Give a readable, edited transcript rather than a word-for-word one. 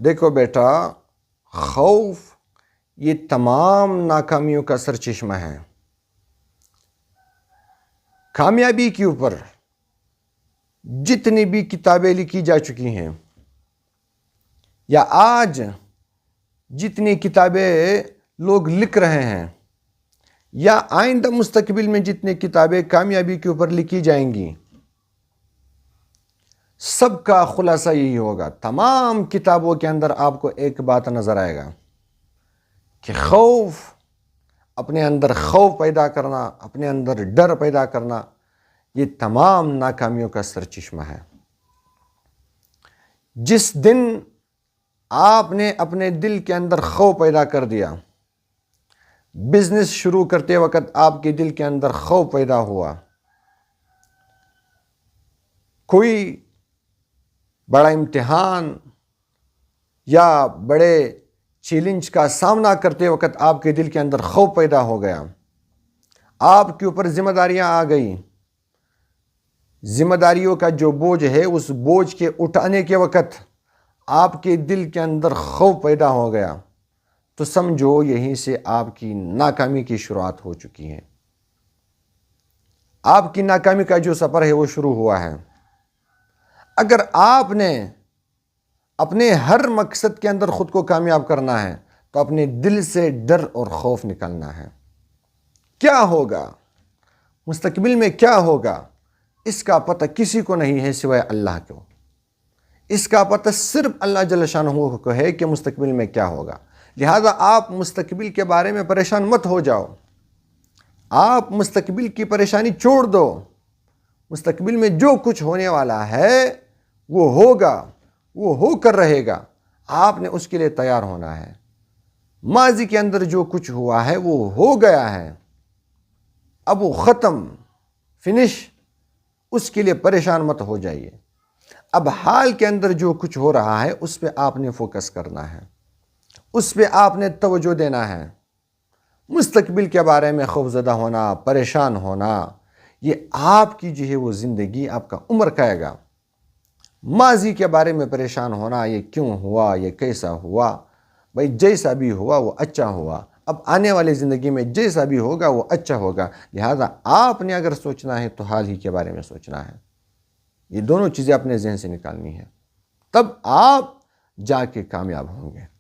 دیکھو بیٹا، خوف یہ تمام ناکامیوں کا سرچشمہ ہے۔ کامیابی کے اوپر جتنی بھی کتابیں لکھی جا چکی ہیں، یا آج جتنی کتابیں لوگ لکھ رہے ہیں، یا آئندہ مستقبل میں جتنی کتابیں کامیابی کے اوپر لکھی جائیں گی، سب کا خلاصہ یہی ہوگا۔ تمام کتابوں کے اندر آپ کو ایک بات نظر آئے گا کہ خوف، اپنے اندر خوف پیدا کرنا، اپنے اندر ڈر پیدا کرنا، یہ تمام ناکامیوں کا سرچشمہ ہے۔ جس دن آپ نے اپنے دل کے اندر خوف پیدا کر دیا، بزنس شروع کرتے وقت آپ کے دل کے اندر خوف پیدا ہوا، کوئی بڑا امتحان یا بڑے چیلنج کا سامنا کرتے وقت آپ کے دل کے اندر خوف پیدا ہو گیا، آپ کے اوپر ذمہ داریاں آ گئی، ذمہ داریوں کا جو بوجھ ہے، اس بوجھ کے اٹھانے کے وقت آپ کے دل کے اندر خوف پیدا ہو گیا، تو سمجھو یہیں سے آپ کی ناکامی کی شروعات ہو چکی ہے۔ آپ کی ناکامی کا جو سفر ہے وہ شروع ہوا ہے۔ اگر آپ نے اپنے ہر مقصد کے اندر خود کو کامیاب کرنا ہے تو اپنے دل سے ڈر اور خوف نکالنا ہے۔ کیا ہوگا مستقبل میں، کیا ہوگا، اس کا پتہ کسی کو نہیں ہے سوائے اللہ کو۔ اس کا پتہ صرف اللہ جل شانہ کو ہے کہ مستقبل میں کیا ہوگا۔ لہذا آپ مستقبل کے بارے میں پریشان مت ہو جاؤ، آپ مستقبل کی پریشانی چھوڑ دو۔ مستقبل میں جو کچھ ہونے والا ہے وہ ہوگا، وہ ہو کر رہے گا، آپ نے اس کے لیے تیار ہونا ہے۔ ماضی کے اندر جو کچھ ہوا ہے وہ ہو گیا ہے، اب وہ ختم، فنش، اس کے لیے پریشان مت ہو جائیے۔ اب حال کے اندر جو کچھ ہو رہا ہے اس پہ آپ نے فوکس کرنا ہے، اس پہ آپ نے توجہ دینا ہے۔ مستقبل کے بارے میں خوفزدہ ہونا، پریشان ہونا، یہ آپ کی جو ہے وہ زندگی، آپ کا عمر کھائے گا۔ ماضی کے بارے میں پریشان ہونا، یہ کیوں ہوا، یہ کیسا ہوا، بھائی جیسا بھی ہوا وہ اچھا ہوا، اب آنے والی زندگی میں جیسا بھی ہوگا وہ اچھا ہوگا۔ لہذا آپ نے اگر سوچنا ہے تو حال ہی کے بارے میں سوچنا ہے۔ یہ دونوں چیزیں اپنے ذہن سے نکالنی ہے، تب آپ جا کے کامیاب ہوں گے۔